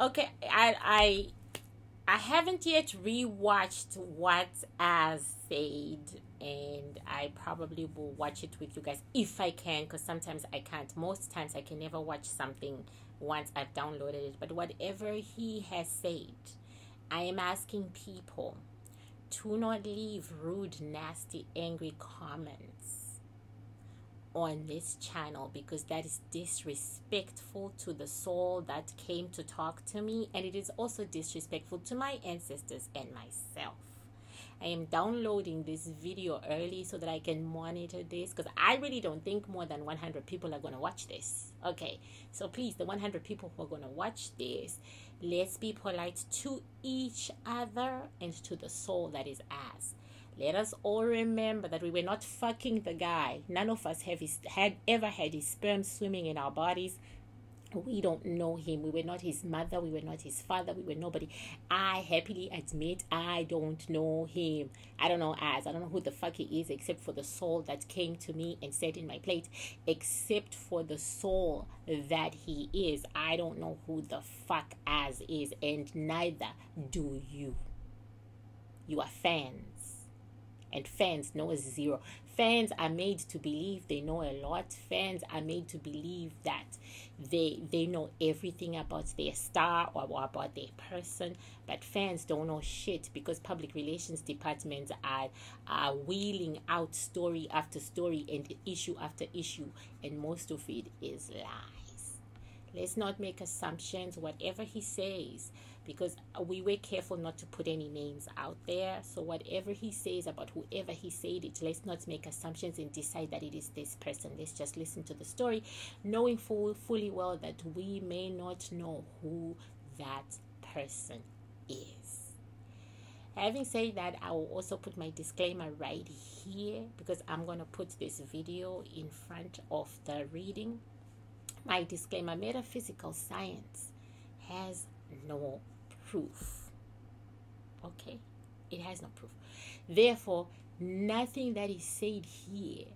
Okay, I haven't yet rewatched what Az said, and I probably will watch it with you guys if I can, because sometimes I can't. Most times I can never watch something once I've downloaded it. But whatever he has said, I am asking people to not leave rude, nasty, angry comments on this channel, because that is disrespectful to the soul that came to talk to me, and it is also disrespectful to my ancestors and myself. I am downloading this video early so that I can monitor this, because I really don't think more than 100 people are going to watch this. Okay, so please, the 100 people who are going to watch this, let's be polite to each other and to the soul that is Az. Let us all remember that we were not fucking the guy. None of us had ever had his sperm swimming in our bodies. We don't know him. We were not his mother. We were not his father. We were nobody. I happily admit I don't know him. I don't know Az. I don't know who the fuck he is, except for the soul that came to me and sat in my plate. Except for the soul that he is. I don't know who the fuck Az is, and neither do you. You are fans. And fans know zero. Fans are made to believe they know a lot. Fans are made to believe that they know everything about their star or about their person. But fans don't know shit, because public relations departments are wheeling out story after story and issue after issue. And most of it is lies. Let's not make assumptions. Whatever he says, because we were careful not to put any names out there. So whatever he says about whoever he said it, let's not make assumptions and decide that it is this person. Let's just listen to the story, knowing fully well that we may not know who that person is. Having said that, I will also put my disclaimer right here, because I'm going to put this video in front of the reading. My disclaimer: metaphysical science has no proof. Okay, it has no proof. Therefore, nothing that is said here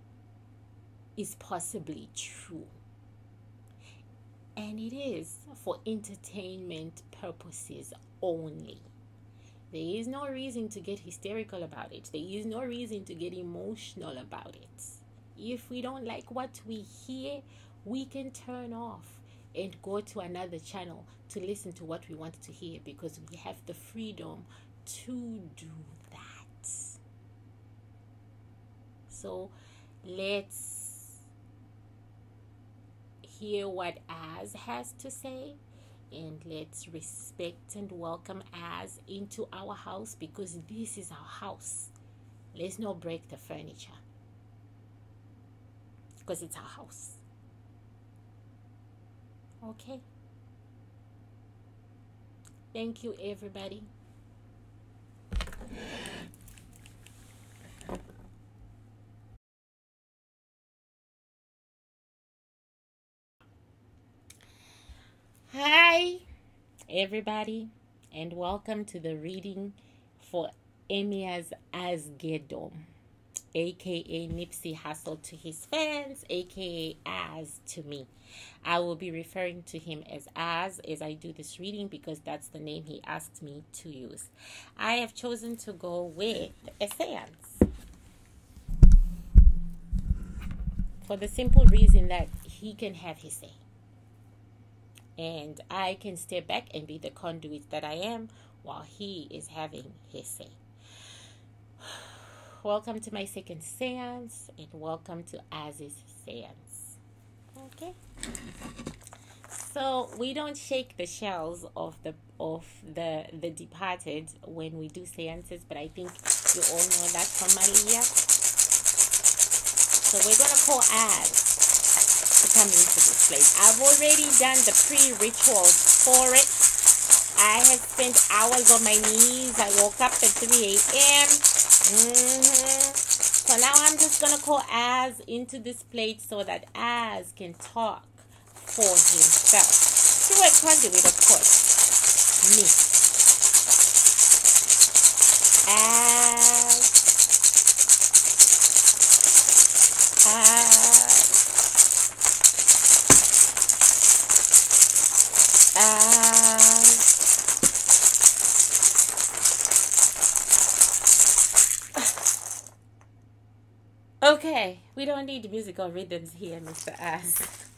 is possibly true, and it is for entertainment purposes only. There is no reason to get hysterical about it. There is no reason to get emotional about it. If we don't like what we hear, we can turn off and go to another channel to listen to what we want to hear, because we have the freedom to do that. So let's hear what Az has to say, and let's respect and welcome Az into our house, because this is our house. Let's not break the furniture, because it's our house. Okay. Thank you, everybody. Hi, everybody, and welcome to the reading for Emia's Asgedom, aka Nipsey Hussle to his fans, aka Az to me. I will be referring to him as I do this reading, because that's the name he asked me to use. I have chosen to go with a seance, for the simple reason that he can have his say, and I can step back and be the conduit that I am while he is having his say. Welcome to my second seance, and welcome to Az's seance. Okay, so we don't shake the shells of the departed when we do seances, but I think you all know that from MALAYA. So we're gonna call Az to come into this place. I've already done the pre-rituals for it. I have spent hours on my knees. I woke up at 3 a.m. So now I'm just gonna call Az into this plate so that Az can talk for himself through a conduit, of course. Me. Az. Az. Okay, we don't need musical rhythms here, Mr. Az.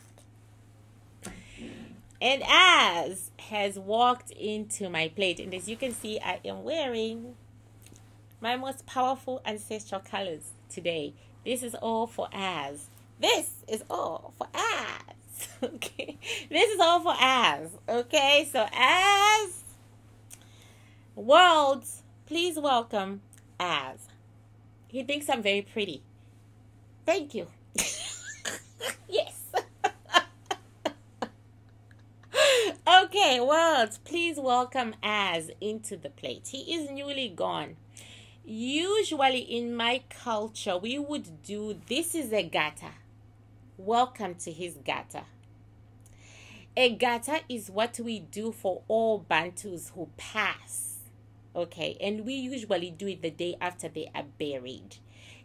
And Az has walked into my plate, and as you can see, I am wearing my most powerful ancestral colors today. This is all for Az. This is all for Az. Okay, this is all for Az. Okay, so Az, world, please welcome Az. He thinks I'm very pretty. Thank you. Yes. Okay, world, please welcome Az into the plate. He is newly gone. Usually in my culture, we would do, this is a gata. Welcome to his gata. A gata is what we do for all Bantus who pass. Okay, and we usually do it the day after they are buried.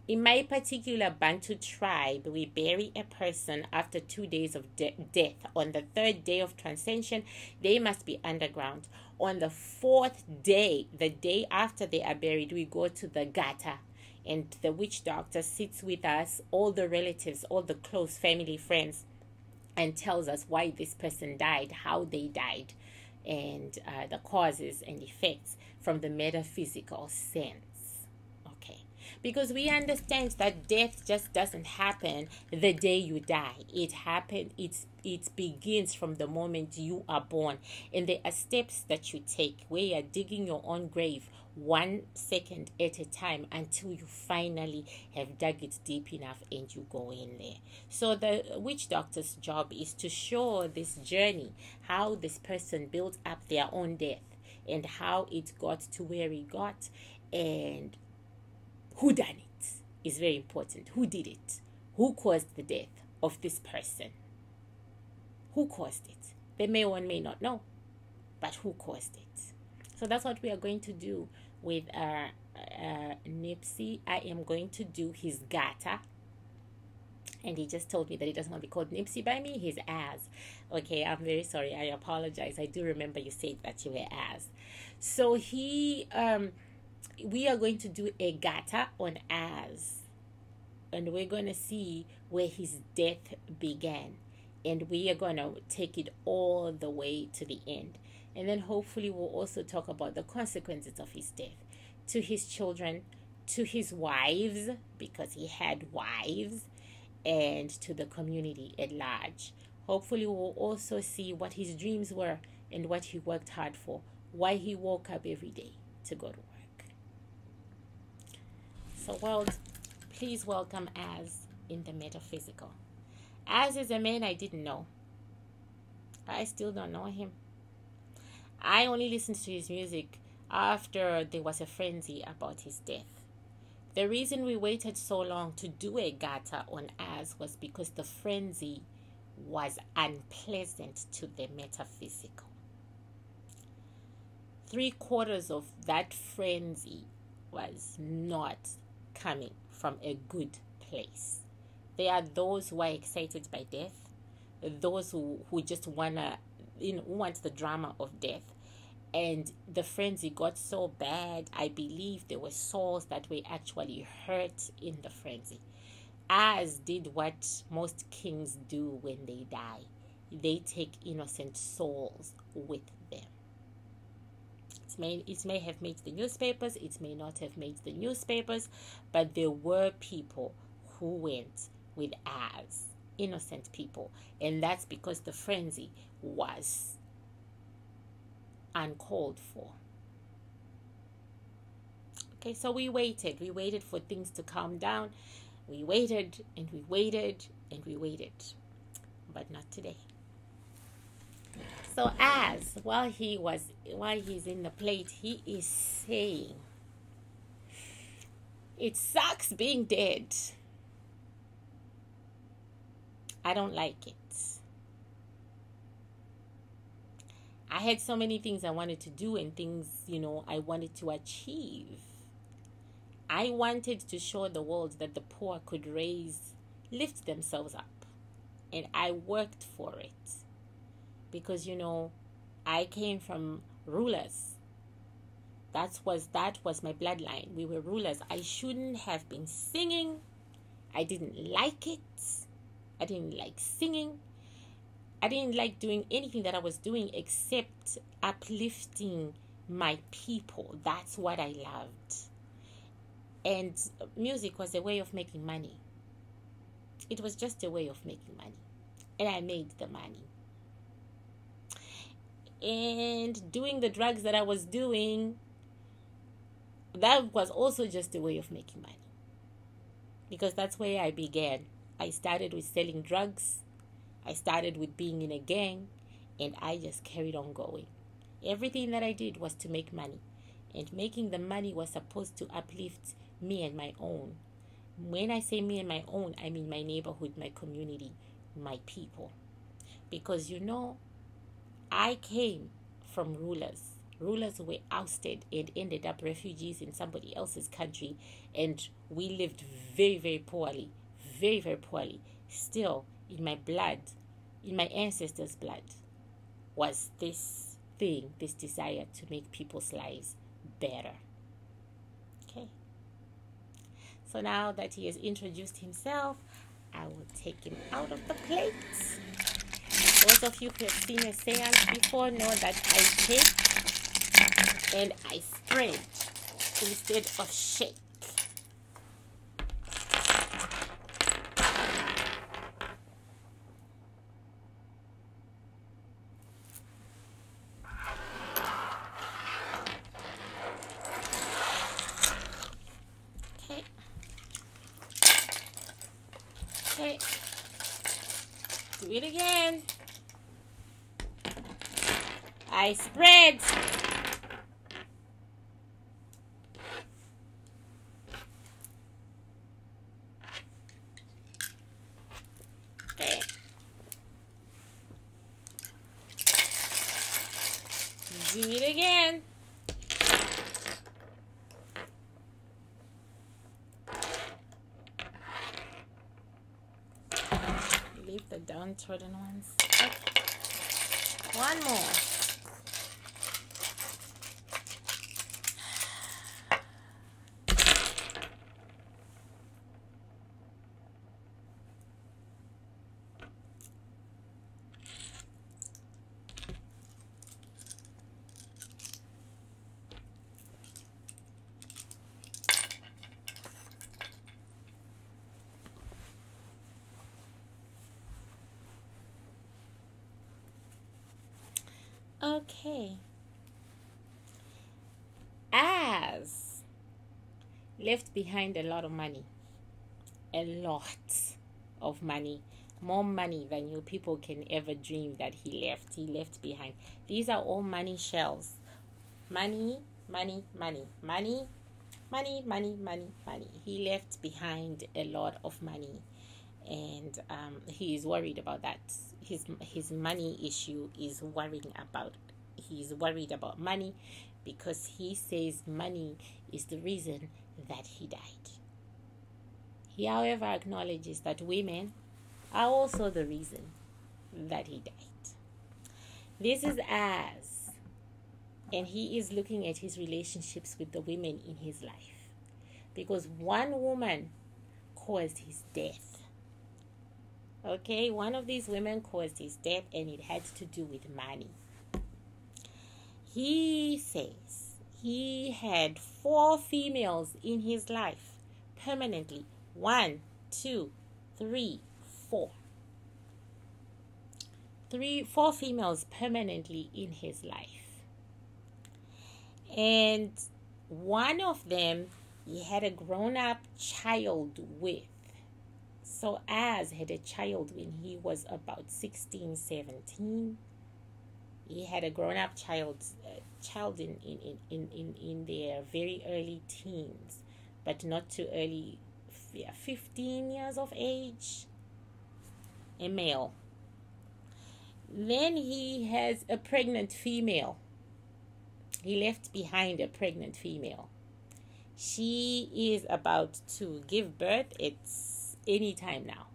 In my particular Bantu tribe, we bury a person after 2 days of death. On the 3rd day of transcension, they must be underground. On the 4th day, the day after they are buried, we go to the gata. And the witch doctor sits with us, all the relatives, all the close family, friends, and tells us why this person died, how they died, and the causes and effects from the metaphysical sense. Because we understand that death just doesn't happen the day you die. It begins from the moment you are born. And there are steps that you take where you are digging your own grave 1 second at a time until you finally have dug it deep enough and you go in there. So the witch doctor's job is to show this journey, how this person built up their own death and how it got to where it got, and who done it is very important. Who did it? Who caused the death of this person? Who caused it? They may or may not know, but who caused it? So that's what we are going to do with Nipsey. I am going to do his gata. And he just told me that he doesn't want to be called Nipsey by me. He's Az. Okay, I'm very sorry. I apologize. I do remember you said that you were Az. So we are going to do a gata on Az, and we're going to see where his death began, and we are going to take it all the way to the end. And then hopefully we'll also talk about the consequences of his death to his children, to his wives, because he had wives, and to the community at large. Hopefully we'll also see what his dreams were and what he worked hard for, why he woke up every day to go to work. So, world, please welcome Az in the metaphysical. Az is a man I didn't know. I still don't know him. I only listened to his music after there was a frenzy about his death. The reason we waited so long to do a gata on Az was because the frenzy was unpleasant to the metaphysical. 3/4 of that frenzy was not coming from a good place. There are those who are excited by death, those who just wanna, want the drama of death. And the frenzy got so bad, I believe there were souls that were actually hurt in the frenzy. Az did what most kings do when they die. They take innocent souls with them. It may have made the newspapers, it may not have made the newspapers, but there were people who went with Az, innocent people, and that's because the frenzy was uncalled for. Okay, so we waited for things to calm down. We waited and we waited and we waited, but not today. So Az, while he's in the plate, he is saying, it sucks being dead. I don't like it. I had so many things I wanted to do and things, I wanted to achieve. I wanted to show the world that the poor could lift themselves up. And I worked for it. Because, I came from rulers. That was my bloodline. We were rulers. I shouldn't have been singing. I didn't like it. I didn't like singing. I didn't like doing anything that I was doing except uplifting my people. That's what I loved. And music was a way of making money. It was just a way of making money. And I made the money. And doing the drugs that I was doing, that was also just a way of making money. Because that's where I began. I started with selling drugs. I started with being in a gang. And I just carried on going. Everything that I did was to make money. And making the money was supposed to uplift me and my own. When I say me and my own, I mean my neighborhood, my community, my people. Because I came from rulers who were ousted and ended up refugees in somebody else's country, and we lived very, very poorly, very, very poorly. Still, in my blood, in my ancestors' blood, was this thing, this desire to make people's lives better. Okay. So now that he has introduced himself, I will take him out of the plate. Those of you who have seen a seance before know that I take and I spread instead of shake. Okay. Okay. Do it again. I spread. Okay. Do it again. Leave the downtrodden ones. Okay. One more. Okay. As left behind a lot of money. A lot of money. More money than you people can ever dream that he left. He left behind. These are all money shells. Money, money, money. Money, money, money, money, money. He left behind a lot of money. And he is worried about that. His money issue is worrying about. He's worried about money because he says money is the reason that he died. He, however, acknowledges that women are also the reason that he died. This is as, and he is looking at his relationships with the women in his life, because one woman caused his death. Okay, one of these women caused his death, and it had to do with money. He says he had 4 females in his life permanently. 1, 2, 3, 4. 4 females permanently in his life. And one of them he had a grown-up child with. So Az had a child when he was about 16, 17. He had a grown-up child in their very early teens, but not too early, 15 years of age, a male. Then he has a pregnant female. He left behind a pregnant female. She is about to give birth. It's any time now.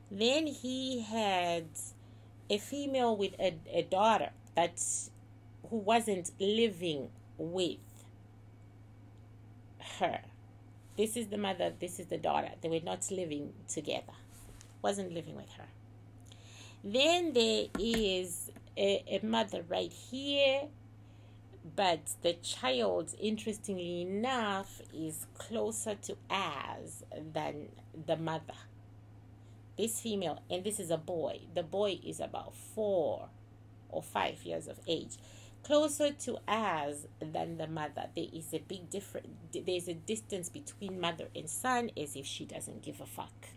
Then he had a female with a daughter who wasn't living with her, This is the mother, this is the daughter. They were not living together. Wasn't living with her. Then there is a mother right here, but the child, interestingly enough, is closer to us than the mother. This female, and this is a boy. The boy is about 4 or 5 years of age. Closer to us than the mother. There is a big difference. There's a distance between mother and son, as if she doesn't give a fuck.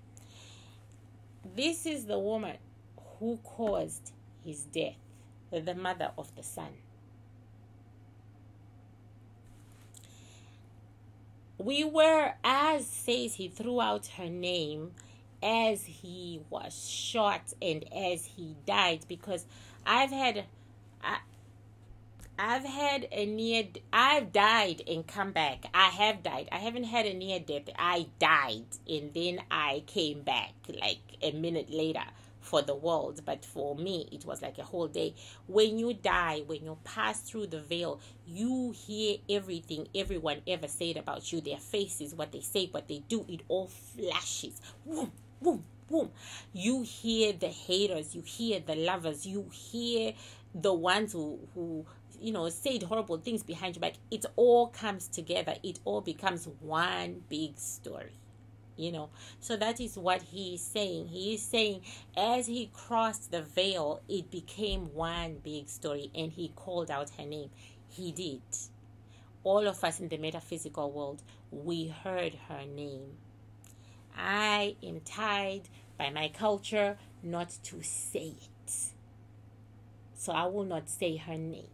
This is the woman who caused his death, the mother of the son. We were, as says, he threw out her name as he was shot and as he died, because I've died and come back. I have died. I haven't had a near death. I died and then I came back like a minute later for the world. But for me, it was like a whole day. When you die, when you pass through the veil, you hear everything everyone ever said about you. Their faces, what they say, what they do, it all flashes. Boom, boom, boom. You hear the haters, you hear the lovers, you hear the ones who said horrible things behind your back. It all comes together. It all becomes one big story. So that is what he is saying. He is saying as he crossed the veil, it became one big story, and he called out her name. He did. All of us in the metaphysical world, we heard her name. I am tied by my culture not to say it, so I will not say her name.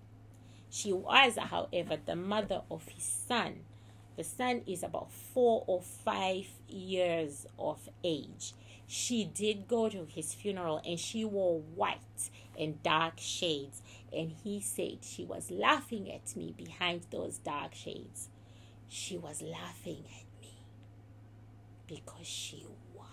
She was, however, the mother of his son. The son is about 4 or 5 years of age. She did go to his funeral, and she wore white and dark shades. And he said she was laughing at me behind those dark shades. She was laughing at me because she won.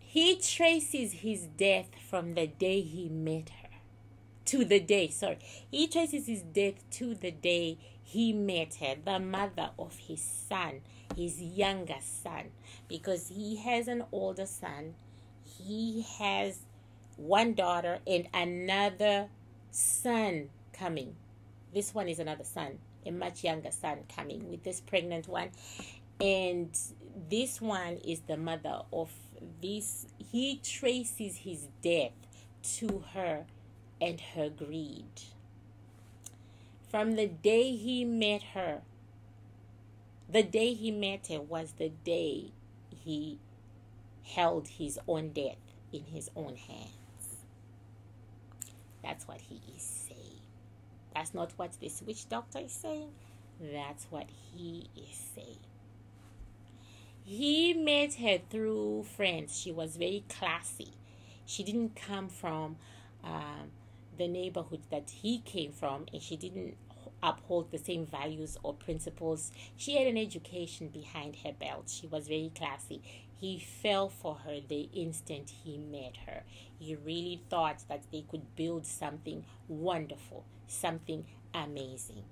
He traces his death from the day he met her to the day, he traces his death to the day he met her, the mother of his son, his younger son, because he has an older son. He has one daughter and another son coming. This one is another son, a much younger son coming with this pregnant one. And this one is the mother of this. He traces his death to her and her greed. From the day he met her, the day he met her was the day he held his own death in his own hands. That's what he is saying. That's not what this witch doctor is saying. That's what he is saying. He met her through friends. She was very classy. She didn't come from the neighborhood that he came from, and she didn't uphold the same values or principles. She had an education behind her belt. She was very classy. He fell for her the instant he met her. He really thought that they could build something wonderful, something amazing.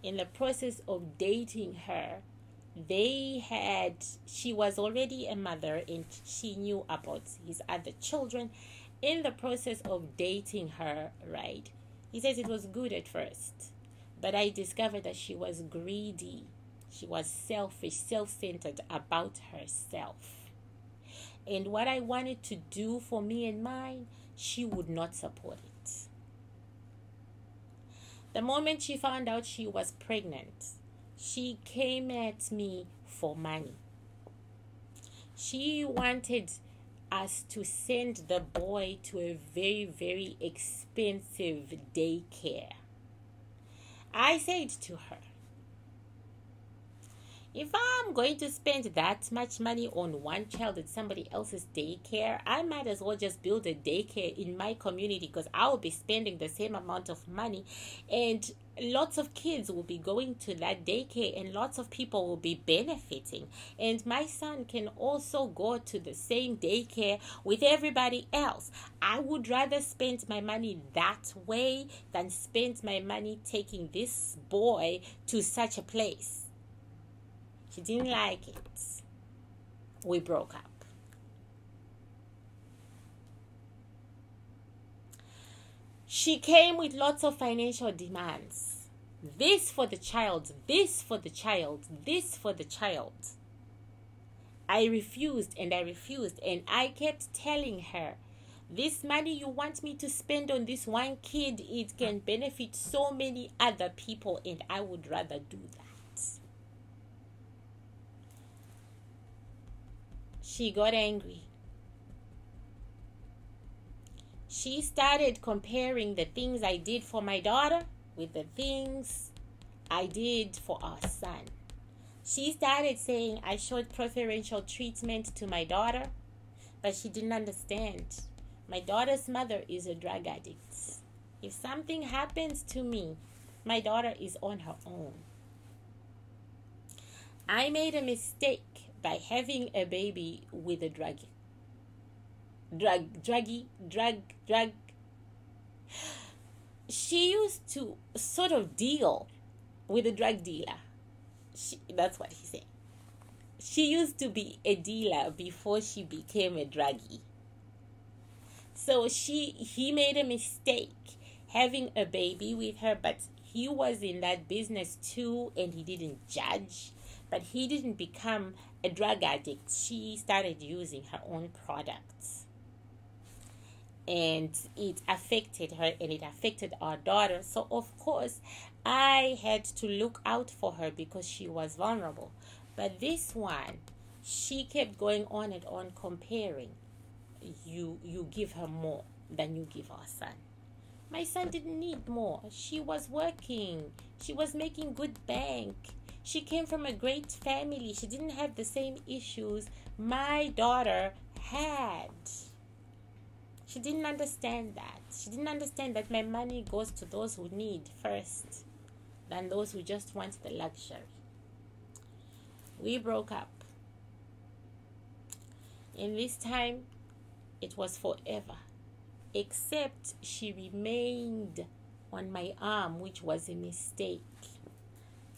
In the process of dating her, she was already a mother and she knew about his other children. In the process of dating her, right, he says it was good at first, but I discovered that she was greedy. She was selfish, self-centered about herself. And what I wanted to do for me and mine, she would not support it. The moment she found out she was pregnant, she came at me for money. She wanted us to send the boy to a very, very expensive daycare. I said to her, If I'm going to spend that much money on one child at somebody else's daycare, I might as well just build a daycare in my community, because I will be spending the same amount of money, and lots of kids will be going to that daycare, and lots of people will be benefiting. And my son can also go to the same daycare with everybody else. I would rather spend my money that way than spend my money taking this boy to such a place. She didn't like it. We broke up. She came with lots of financial demands. This for the child, this for the child, this for the child. I refused and I refused, and I kept telling her, this money you want me to spend on this one kid, it can benefit so many other people, and I would rather do that. She got angry. She started comparing the things I did for my daughter with the things I did for our son. She started saying I showed preferential treatment to my daughter, but she didn't understand. My daughter's mother is a drug addict. If something happens to me, my daughter is on her own. I made a mistake by having a baby with a drug. She used to sort of deal with a drug dealer. That's what he said. She used to be a dealer before she became a druggie. So he made a mistake having a baby with her, but he was in that business too, and he didn't judge. But he didn't become a drug addict. She started using her own products. And it affected her, and it affected our daughter. So, of course, I had to look out for her because she was vulnerable. But this one, she kept going on and on comparing. You give her more than you give our son. My son didn't need more. She was working. She was making good bank. She came from a great family. She didn't have the same issues my daughter had. She didn't understand that. She didn't understand that my money goes to those who need first than those who just want the luxury. We broke up. And this time, it was forever. Except she remained on my arm, which was a mistake.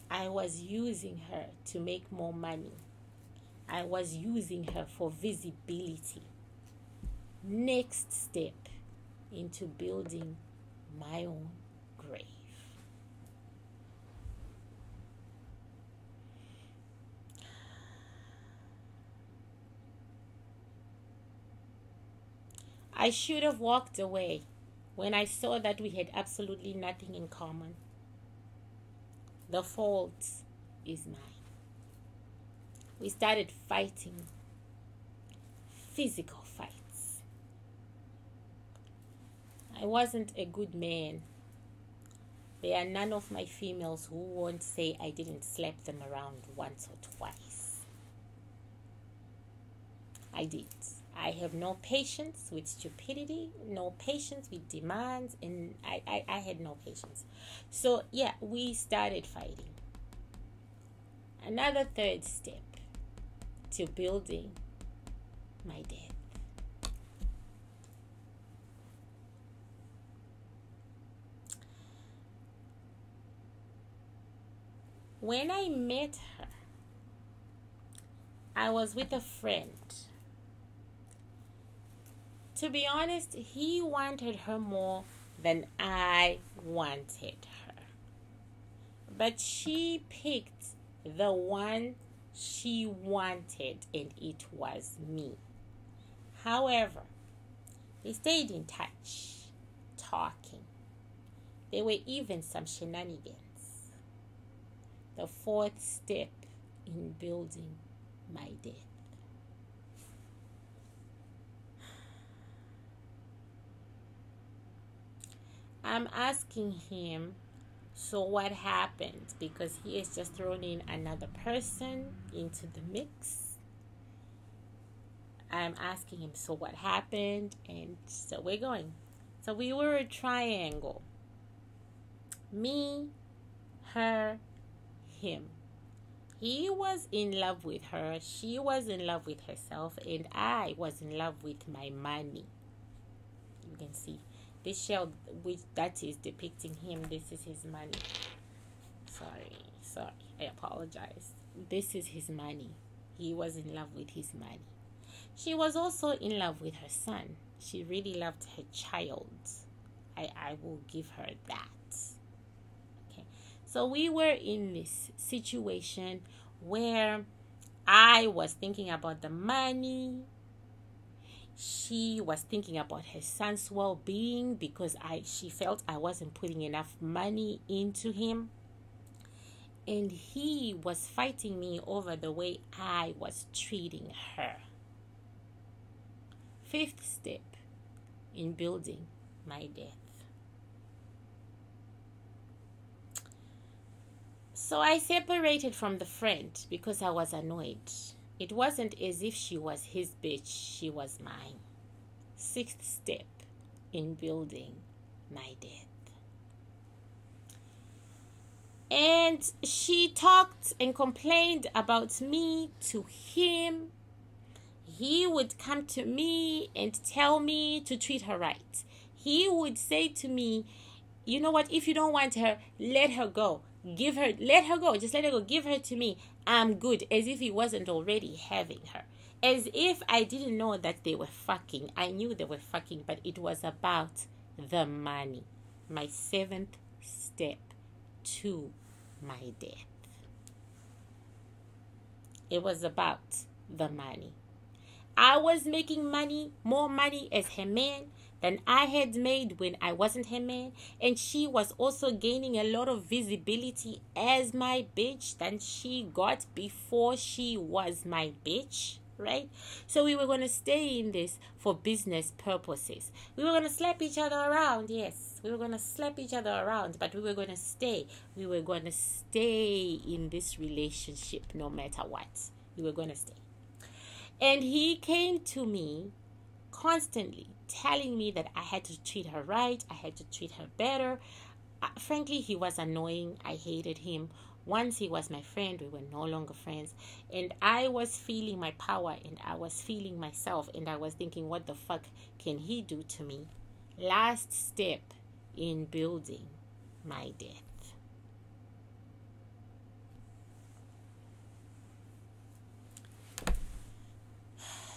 I was using her to make more money. I was using her for visibility. Next step into building my own grave. I should have walked away when I saw that we had absolutely nothing in common. The fault is mine. We started fighting, physical fights. I wasn't a good man. There are none of my females who won't say I didn't slap them around once or twice. I did. I have no patience with stupidity, no patience with demands, and I had no patience. So, yeah, we started fighting. Another third step to building my death. When I met her, I was with a friend. To be honest, he wanted her more than I wanted her. But she picked the one she wanted, and it was me. However, they stayed in touch, talking. There were even some shenanigans. The fourth step in building my death. I'm asking him So what happened? Because he has just thrown in another person into the mix. I'm asking him, so what happened? And so we're going. So we were a triangle. Me, her, him. He was in love with her. She was in love with herself. And I was in love with my money. You can see this shell, which that is depicting him. This is his money. Sorry. I apologize. This is his money. He was in love with his money. She was also in love with her son. She really loved her child. I will give her that. Okay. So we were in this situation where I was thinking about the money. She was thinking about her son's well-being because she felt I wasn't putting enough money into him. And he was fighting me over the way I was treating her. 5th step in building my death. So I separated from the friend because I was annoyed. It wasn't as if she was his bitch, she was mine. 6th step in building my death. And she talked and complained about me to him. He would come to me and tell me to treat her right. He would say to me, you know what, if you don't want her, let her go. Let her go. Just let her go. Give her to me. I'm good. As if he wasn't already having her. As if I didn't know that they were fucking. I knew they were fucking, but it was about the money. My 7th step to my death. It was about the money. I was making money, more money as her man than I had made when I wasn't her man. And she was also gaining a lot of visibility as my bitch than she got before she was my bitch, right? So we were going to stay in this for business purposes. We were going to slap each other around, yes. We were going to slap each other around, but we were going to stay. We were going to stay in this relationship no matter what. We were going to stay. And he came to me constantly telling me that I had to treat her right. I had to treat her better. Frankly, he was annoying. I hated him. Once he was my friend, we were no longer friends. And I was feeling my power and I was feeling myself. And I was thinking, what the fuck can he do to me? Last step in building my death.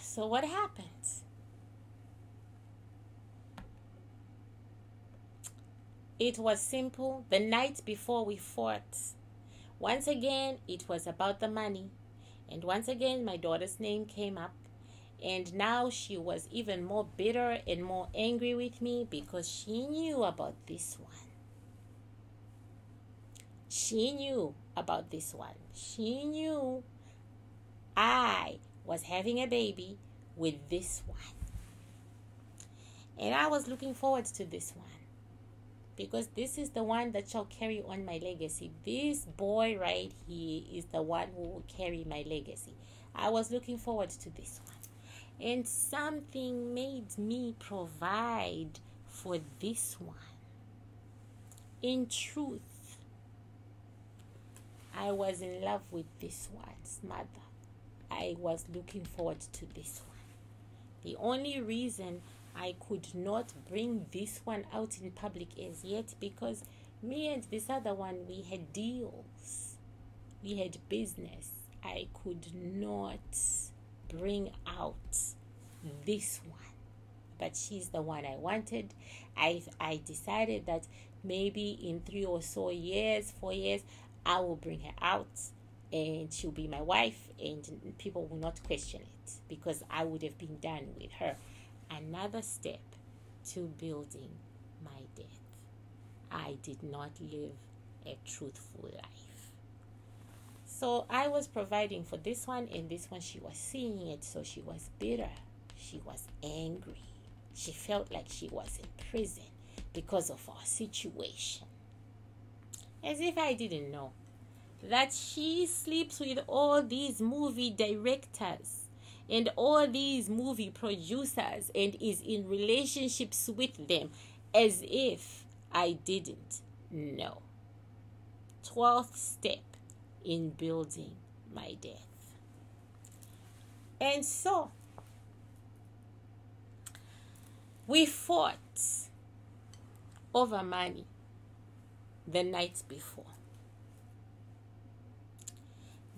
So what happened? It was simple. The night before we fought, once again, it was about the money. And once again, my daughter's name came up. And now she was even more bitter and more angry with me because she knew about this one. She knew about this one. She knew I was having a baby with this one. And I was looking forward to this one. Because this is the one that shall carry on my legacy. This boy right here is the one who will carry my legacy. I was looking forward to this one. And something made me provide for this one. In truth, I was in love with this one's mother. I was looking forward to this one. The only reason I could not bring this one out in public as yet because me and this other one, we had deals. We had business. I could not bring out this one. But she's the one I wanted. I decided that maybe in 3 or so years, 4 years, I will bring her out and she'll be my wife and people will not question it because I would have been done with her. Another step to building my death. I did not live a truthful life. So I was providing for this one and this one she was seeing it, so she was bitter. She was angry. She felt like she was in prison because of our situation. As if I didn't know that she sleeps with all these movie directors and all these movie producers and is in relationships with them, as if I didn't know. 12th step in building my death. And so we fought over money the night before.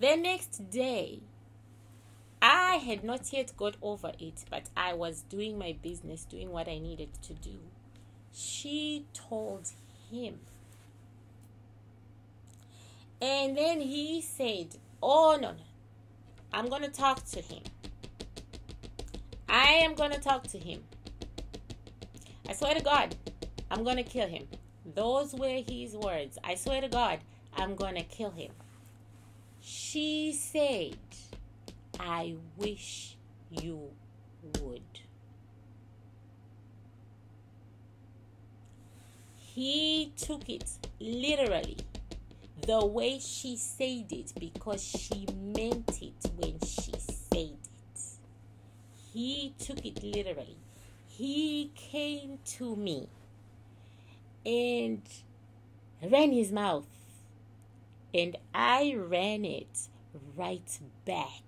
The next day, I had not yet got over it, but I was doing my business, doing what I needed to do. She told him. And then he said, oh, no, I'm going to talk to him. I am going to talk to him. I swear to God, I'm going to kill him. Those were his words. I swear to God, I'm going to kill him. She said, I wish you would. He took it literally, the way she said it, because she meant it when she said it. He took it literally. He came to me and ran his mouth, and I ran it right back.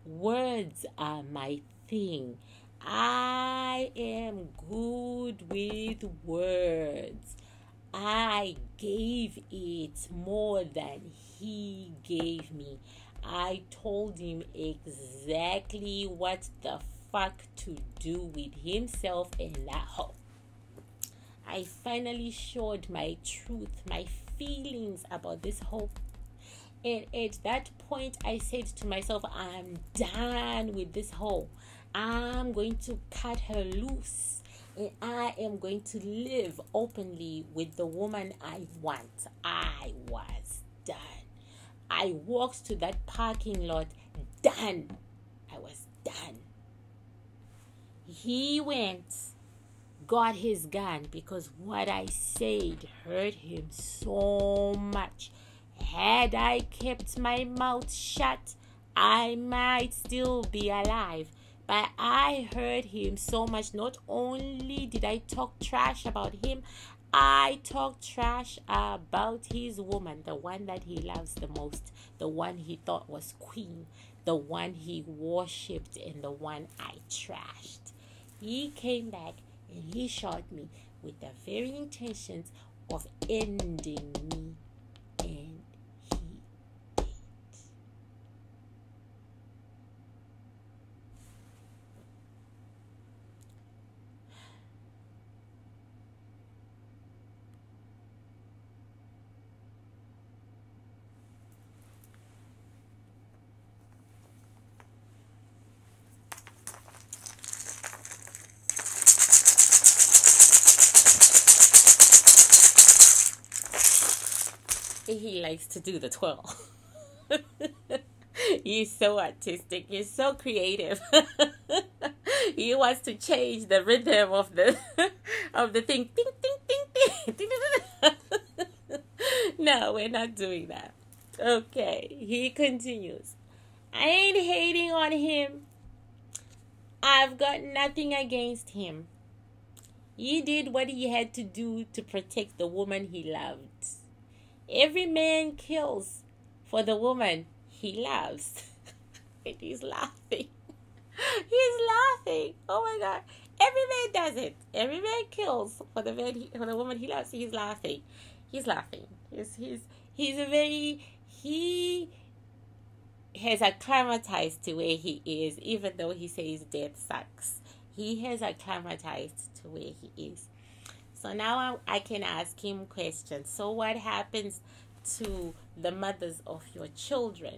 Words are my thing. I am good with words. I gave it more than he gave me. I told him exactly what the fuck to do with himself and that hoe. I finally showed my truth, my feelings about this hoe. And at that point, I said to myself, I'm done with this hoe. I'm going to cut her loose. And I am going to live openly with the woman I want. I was done. I walked to that parking lot, done. I was done. He went, got his gun, because what I said hurt him so much. Had I kept my mouth shut, I might still be alive. But I hurt him so much. Not only did I talk trash about him, I talked trash about his woman, the one that he loves the most, the one he thought was queen, the one he worshipped, and the one I trashed. He came back and he shot me with the very intentions of ending me, and he did. He likes to do the twirl. He's so artistic. He's so creative. He wants to change the rhythm of the thing. Ding, ding, ding, ding. No, we're not doing that. Okay, he continues. I ain't hating on him. I've got nothing against him. He did what he had to do to protect the woman he loved. Every man kills for the woman he loves. And he's laughing. He's laughing. Oh my God. Every man does it. Every man kills for the woman he loves. He's laughing. He's laughing. He has acclimatized to where he is, even though he says death sucks. He has acclimatized to where he is. So now I can ask him questions. So what happens to the mothers of your children?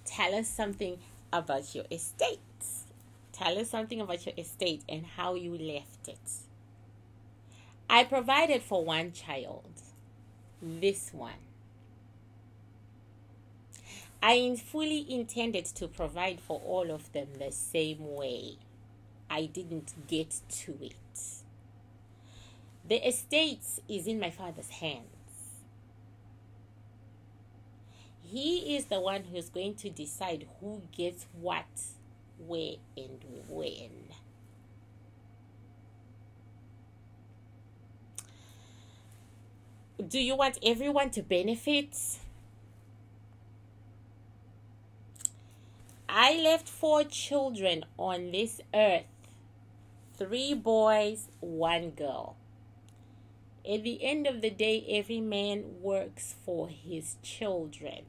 Tell us something about your estate. Tell us something about your estate and how you left it. I provided for one child. This one. I fully intended to provide for all of them the same way. I didn't get to it. The estate is in my father's hands. He is the one who's going to decide who gets what, where, and when. Do you want everyone to benefit? I left 4 children on this earth. 3 boys, 1 girl. At the end of the day, every man works for his children.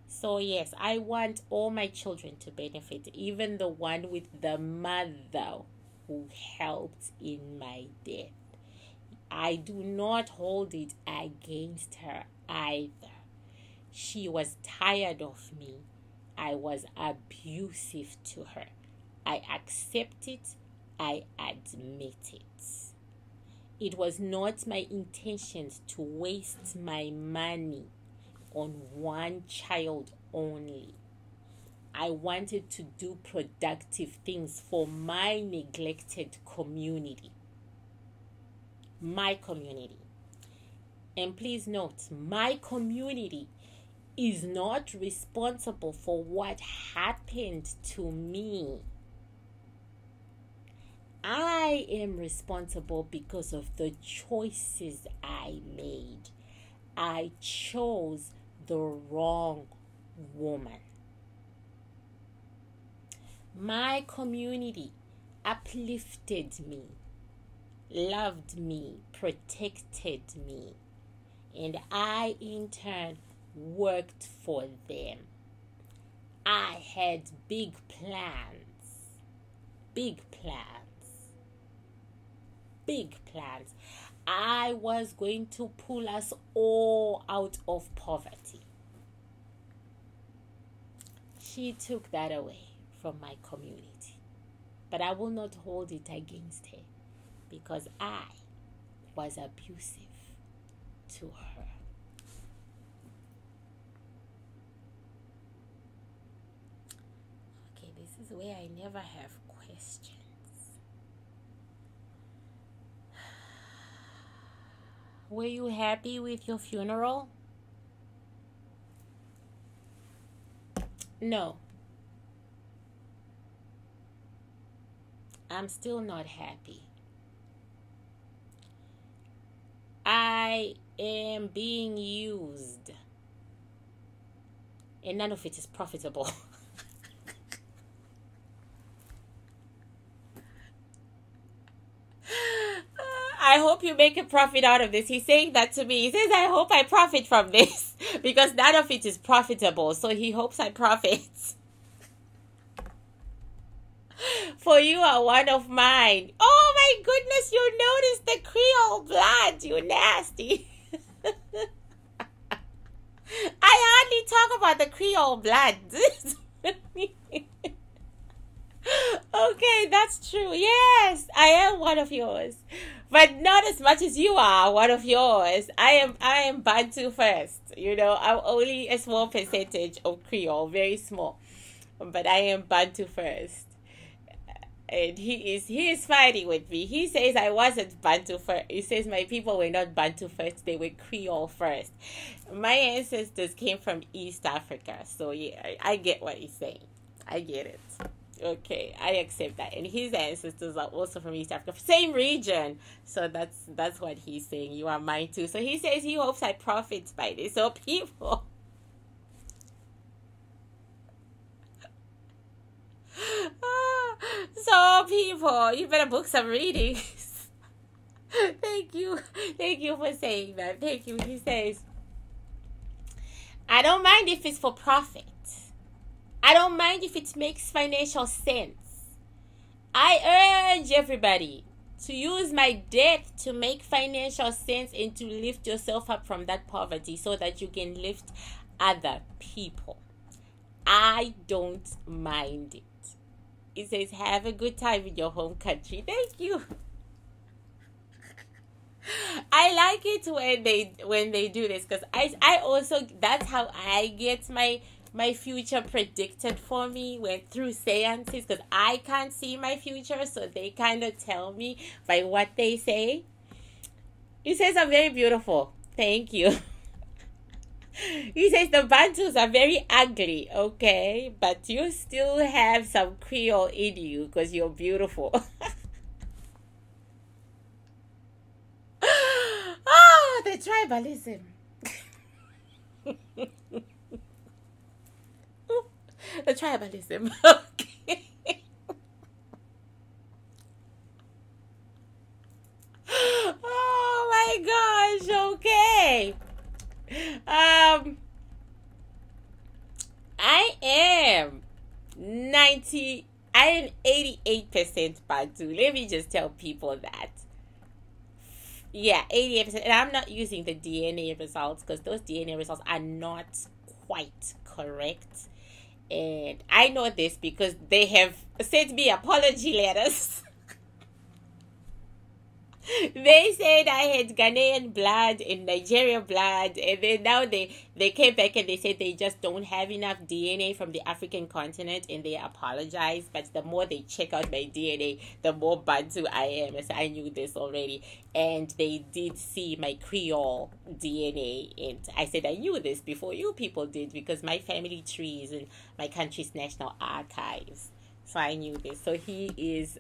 So yes, I want all my children to benefit, even the one with the mother who helped in my death. I do not hold it against her either. She was tired of me. I was abusive to her. I accept it. I admit it. It was not my intentions to waste my money on one child only. I wanted to do productive things for my neglected community. My community. And please note, my community is not responsible for what happened to me. I am responsible because of the choices I made. I chose the wrong woman. My community uplifted me, loved me, protected me, and I in turn worked for them. I had big plans. Big plans. I was going to pull us all out of poverty. She took that away from my community. But I will not hold it against her because I was abusive to her. Okay, this is where I never have questions. Were you happy with your funeral? No. I'm still not happy. I am being used. And none of it is profitable. I hope you make a profit out of this. He's saying that to me. He says, I hope I profit from this because none of it is profitable. So he hopes I profit. For you are one of mine. Oh my goodness, you noticed the Creole blood. You nasty. I hardly talk about the Creole blood. Okay, that's true. Yes, I am one of yours. But not as much as you are one of yours. I am Bantu first. You know, I'm only a small percentage of Creole, very small. But I am Bantu first. And he is fighting with me. He says I wasn't Bantu first. He says my people were not Bantu first. They were Creole first. My ancestors came from East Africa. So yeah, I get what he's saying. I get it. Okay, I accept that. And his ancestors are also from East Africa. Same region. So that's what he's saying. You are mine too. So he says he hopes I profit by this. So people. So people, you better book some readings. Thank you for saying that. Thank you. He says, I don't mind if it's for profit. I don't mind if it makes financial sense. I urge everybody to use my death to make financial sense and to lift yourself up from that poverty so that you can lift other people. I don't mind it. It says, have a good time in your home country. Thank you. I like it when they do this because I also, that's how I get my future predicted for me through seances, because I can't see my future, so they kind of tell me by what they say. He says I'm very beautiful. Thank you. He says the Bantus are very ugly, okay? But you still have some Creole in you because you're beautiful. Oh, the tribalism. The tribalism. Okay. Oh my gosh, okay. I am 88% Bantu. Let me just tell people that. Yeah, 88%. And I'm not using the DNA results because those DNA results are not quite correct. And I know this because they have sent me apology letters. They said I had Ghanaian blood and Nigerian blood, and then now they came back and they said they just don't have enough DNA from the African continent, and they apologize. But the more they check out my DNA, the more Bantu I am. So I knew this already, and they did see my Creole DNA, and I said I knew this before you people did because my family tree is in my country's national archives, so I knew this. So he is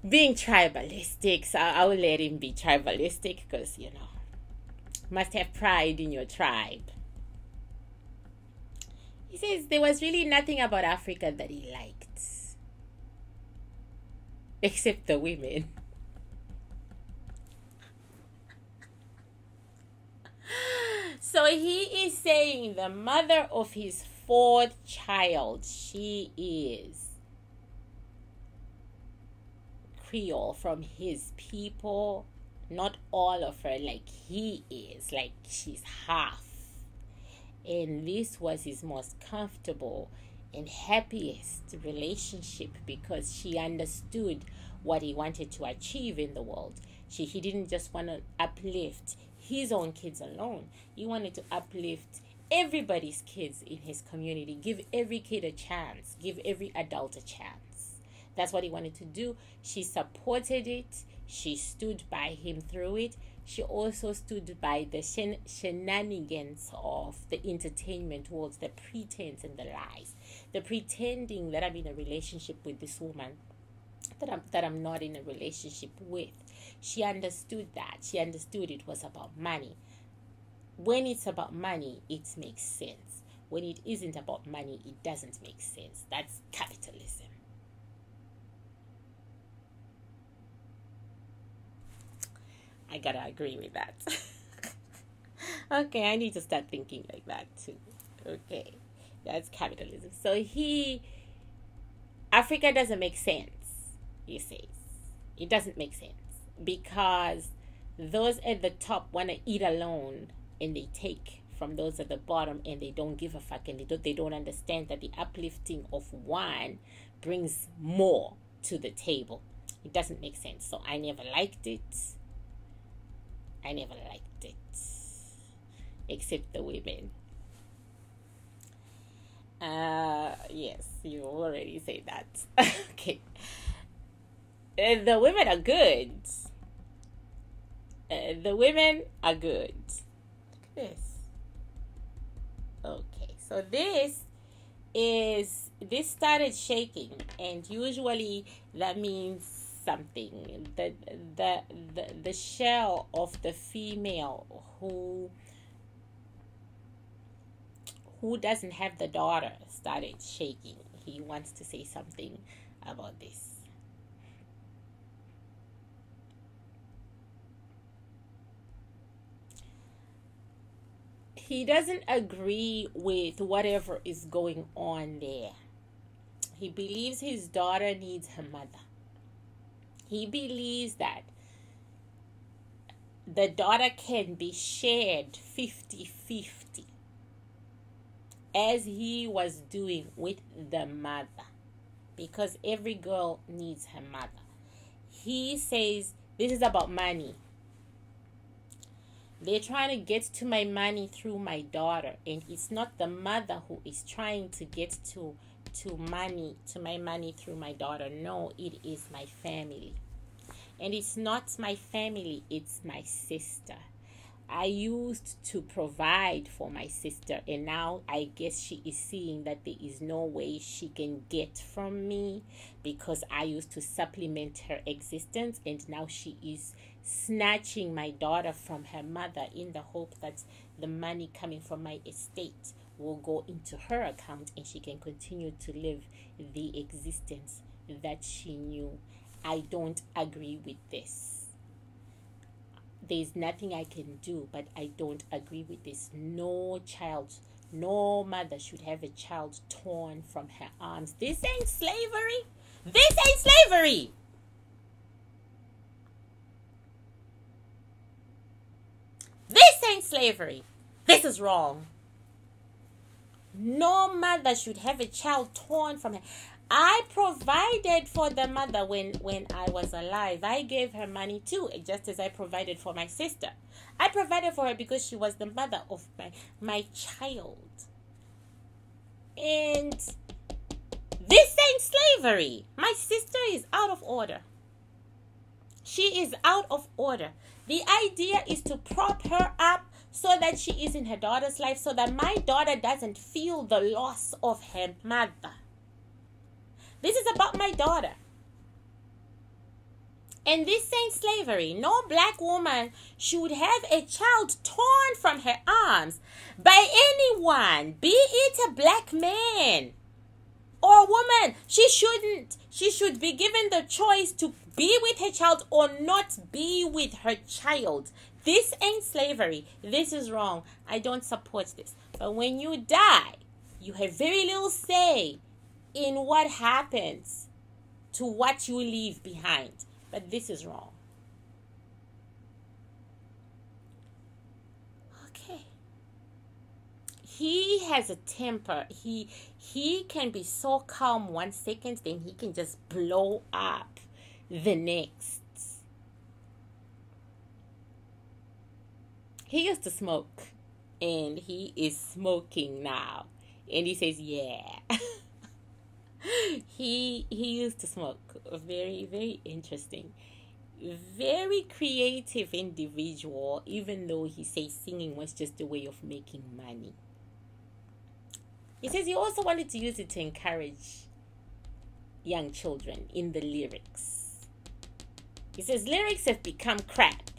being tribalistic, so I will let him be tribalistic because, you know, must have pride in your tribe. He says there was really nothing about Africa that he liked except the women. So he is saying the mother of his fourth child, she is Creole from his people, not all of her like he is, like she's half. And this was his most comfortable and happiest relationship because she understood what he wanted to achieve in the world. He didn't just want to uplift his own kids alone. He wanted to uplift everybody's kids in his community, give every kid a chance, give every adult a chance. That's what he wanted to do. She supported it. She stood by him through it. She also stood by the shenanigans of the entertainment world, the pretense and the lies, the pretending that I'm in a relationship with this woman that I'm not in a relationship with. She understood that. She understood it was about money. When it's about money, it makes sense. When it isn't about money, it doesn't make sense. That's capitalism. I gotta agree with that. Okay, I need to start thinking like that too. Okay, that's capitalism. So Africa doesn't make sense, he says. It doesn't make sense because those at the top want to eat alone and they take from those at the bottom and they don't give a fuck and they don't understand that the uplifting of one brings more to the table. It doesn't make sense. So I never liked it. Except the women. Yes, you already say that. Okay. The women are good. The women are good. Look at this. Okay, so this started shaking, and usually that means something. The shell of the female who doesn't have the daughter started shaking. He wants to say something about this. He doesn't agree with whatever is going on there. He believes his daughter needs her mother. He believes that the daughter can be shared 50-50 as he was doing with the mother, because every girl needs her mother. He says this is about money. They're trying to get to my money through my daughter, and it's not the mother who is trying to get to my money through my daughter. No, it is my family. And it's not my family, it's my sister. I used to provide for my sister, and now I guess she is seeing that there is no way she can get from me because I used to supplement her existence, and now she is snatching my daughter from her mother in the hope that the money coming from my estate will go into her account and she can continue to live the existence that she knew. I don't agree with this. There's nothing I can do, but I don't agree with this. No child, no mother should have a child torn from her arms. This ain't slavery. This ain't slavery. This ain't slavery. This is wrong. No mother should have a child torn from her. I provided for the mother when I was alive. I gave her money too, just as I provided for my sister. I provided for her because she was the mother of my child. And this ain't slavery. My sister is out of order. She is out of order. The idea is to prop her up so that she is in her daughter's life, so that my daughter doesn't feel the loss of her mother. This is about my daughter. And this ain't slavery. No black woman should have a child torn from her arms by anyone, be it a black man or a woman. She should be given the choice to be with her child or not be with her child. This ain't slavery. This is wrong. I don't support this. But when you die, you have very little say in what happens to what you leave behind. But this is wrong. Okay. He has a temper. He can be so calm 1 second, then he can just blow up the next. He used to smoke, and he is smoking now. And he says, yeah. He used to smoke. Very, very interesting. Very creative individual, even though he says singing was just a way of making money. He says he also wanted to use it to encourage young children in the lyrics. He says lyrics have become crap.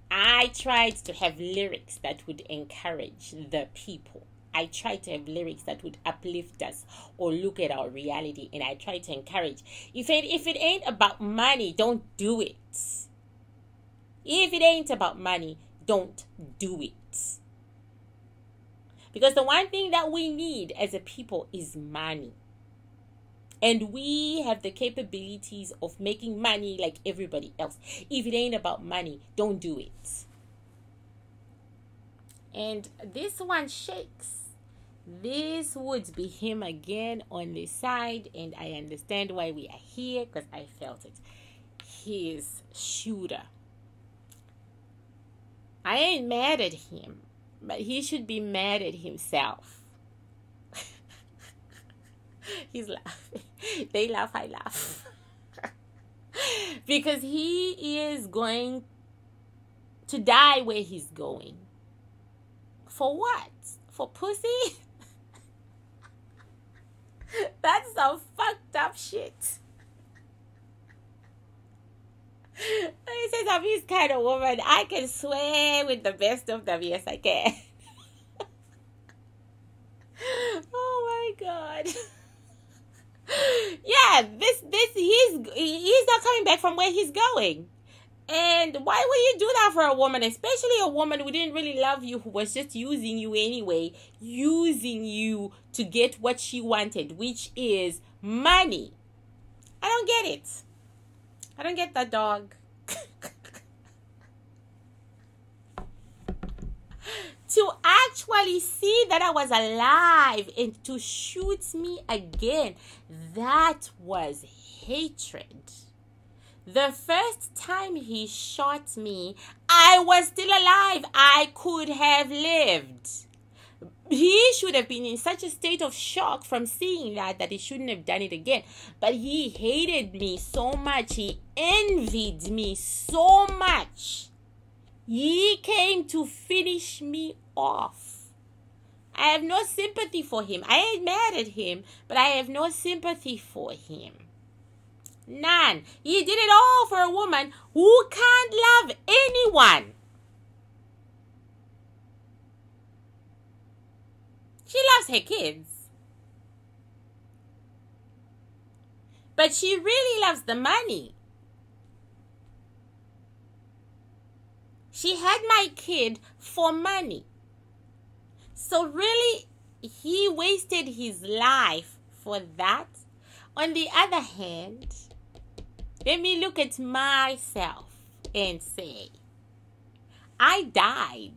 I tried to have lyrics that would encourage the people. I try to have lyrics that would uplift us or look at our reality, and I try to encourage. If it ain't about money, don't do it. If it ain't about money, don't do it. Because the one thing that we need as a people is money. And we have the capabilities of making money like everybody else. If it ain't about money, don't do it. And this one shakes. This would be him again on the side, and I understand why we are here because I felt it. His shooter. I ain't mad at him, but he should be mad at himself. He's laughing. They laugh, I laugh. Because he is going to die where he's going. For what? For pussy? That's some fucked up shit. He says, I'm his kind of woman. I can swear with the best of them. Yes, I can. Oh my God. Yeah, he's not coming back from where he's going. And why would you do that for a woman, especially a woman who didn't really love you, who was just using you anyway, using you to get what she wanted, which is money? I don't get it. I don't get that, dog. To actually see that I was alive and to shoot me again, that was hatred. The first time he shot me, I was still alive. I could have lived. He should have been in such a state of shock from seeing that he shouldn't have done it again. But he hated me so much. He envied me so much. He came to finish me off. I have no sympathy for him. I ain't mad at him, but I have no sympathy for him. None. He did it all for a woman who can't love anyone. She loves her kids. But she really loves the money. She had my kid for money. So really, he wasted his life for that. On the other hand, let me look at myself and say, I died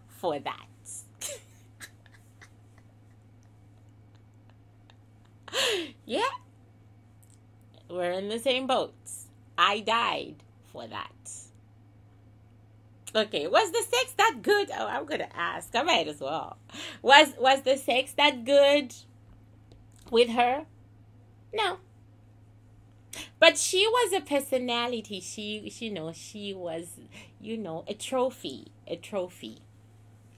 for that. Yeah, we're in the same boat. I died for that. Okay, was the sex that good? Oh, I'm gonna ask. I might as well. Was the sex that good with her? No. But she was a personality. She was, a trophy. A trophy.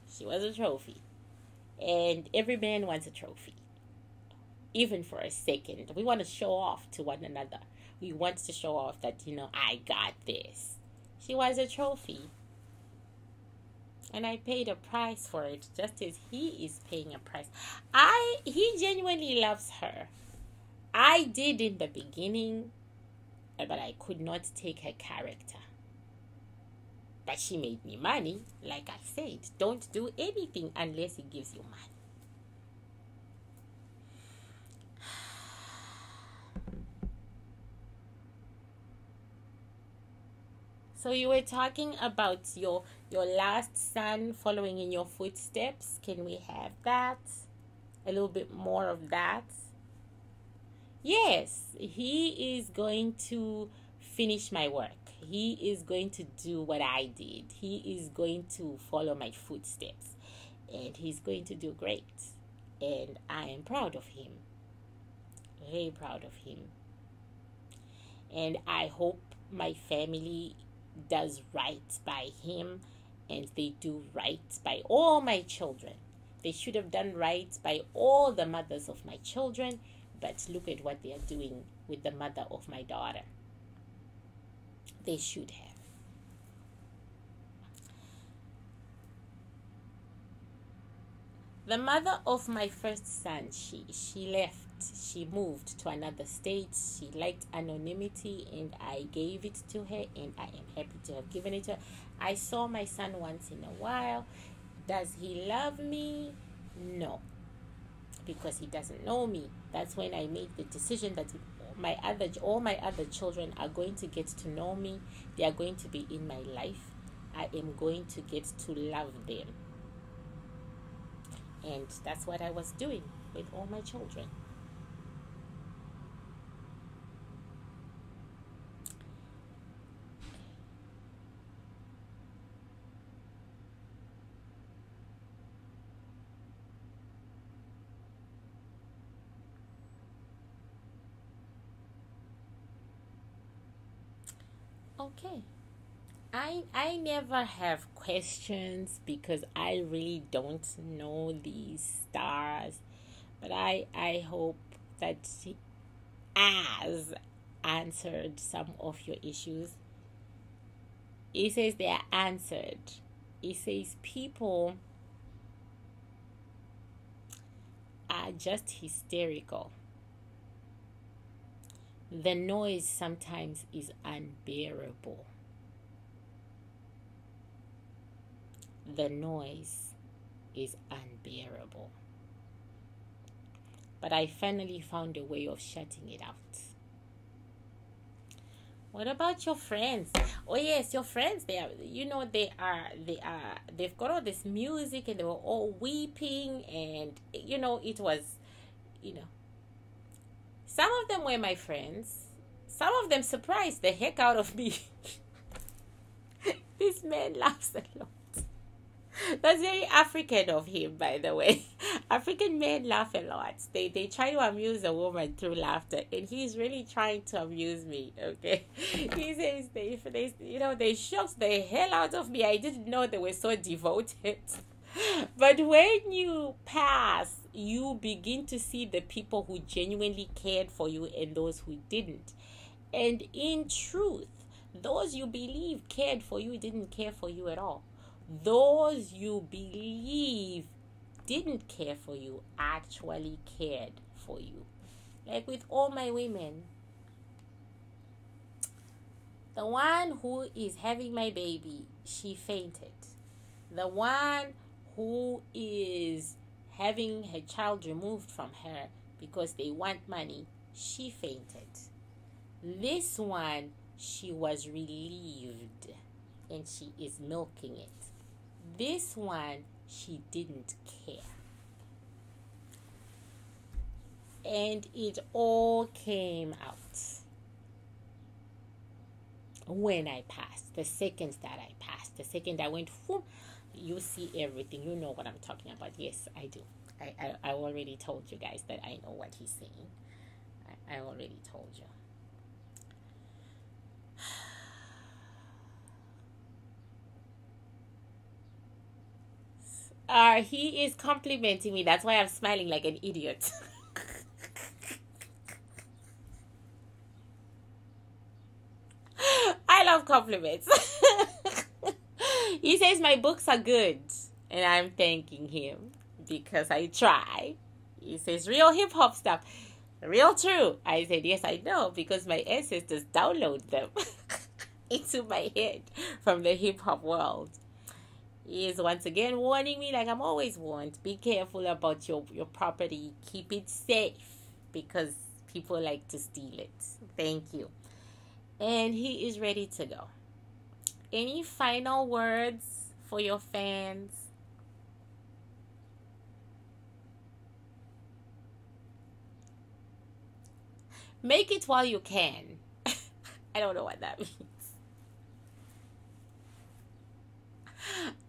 She was a trophy. And every man wants a trophy. Even for a second. We want to show off to one another. We want to show off that, I got this. She was a trophy. And I paid a price for it, just as he is paying a price. He genuinely loves her. I did in the beginning, but I could not take her character. But she made me money. Like I said, don't do anything unless it gives you money. So you were talking about your last son following in your footsteps. Can we have that? A little bit more of that? Yes, he is going to finish my work. He is going to do what I did. He is going to follow my footsteps. And he's going to do great. And I am proud of him. Very proud of him. And I hope my family does right by him, and they do right by all my children. They should have done right by all the mothers of my children, but look at what they are doing with the mother of my daughter. They should have. The mother of my first son, she left. She moved to another state. She liked anonymity, and I gave it to her, and I am happy to have given it to her. I saw my son once in a while. Does he love me? No, because he doesn't know me. That's when I made the decision that all my other children are going to get to know me. They are going to be in my life. I am going to get to love them. And that's what I was doing with all my children. Okay. I never have questions because I really don't know these stars. But I hope that she has answered some of your issues. It says they are answered. It says people are just hysterical. The noise sometimes is unbearable. The noise is unbearable. But I finally found a way of shutting it out. What about your friends? Oh yes, your friends, they've got all this music and they were all weeping, and it was, some of them were my friends. Some of them surprised the heck out of me. This man laughs a lot. That's very African of him, by the way. African men laugh a lot. They try to amuse a woman through laughter, and he's really trying to amuse me. Okay, he says they shocked the hell out of me. I didn't know they were so devoted. But when you pass, you begin to see the people who genuinely cared for you and those who didn't. And in truth, those you believe cared for you didn't care for you at all. Those you believe didn't care for you actually cared for you. Like with all my women, the one who is having my baby, she fainted. The one who is having her child removed from her because they want money, she fainted. This one, she was relieved and she is milking it. This one, she didn't care. And it all came out when I passed. The second that I passed, the second I went, whoop, you see everything. You know what I'm talking about. Yes, I do. I already told you guys that I know what he's saying. I already told you. He is complimenting me. That's why I'm smiling like an idiot. I love compliments. He says my books are good, and I'm thanking him because I try. He says real hip hop stuff, real true. I said yes, I know, because my ancestors download them into my head from the hip hop world. He is once again warning me, like I'm always warned, be careful about your property. Keep it safe because people like to steal it. Thank you. And he is ready to go. Any final words for your fans? Make it while you can. I don't know what that means.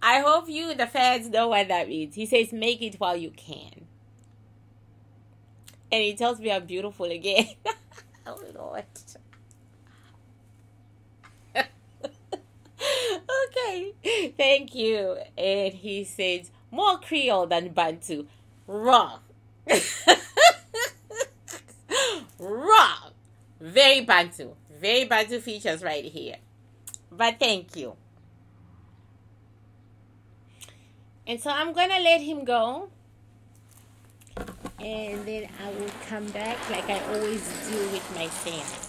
I hope you, the fans, know what that means. He says, make it while you can. And he tells me I'm beautiful again. Oh, Lord. Okay. Thank you. And he says, more Creole than Bantu. Wrong. Wrong. Very Bantu. Very Bantu features right here. But thank you. And so I'm going to let him go. And then I will come back like I always do with my seance.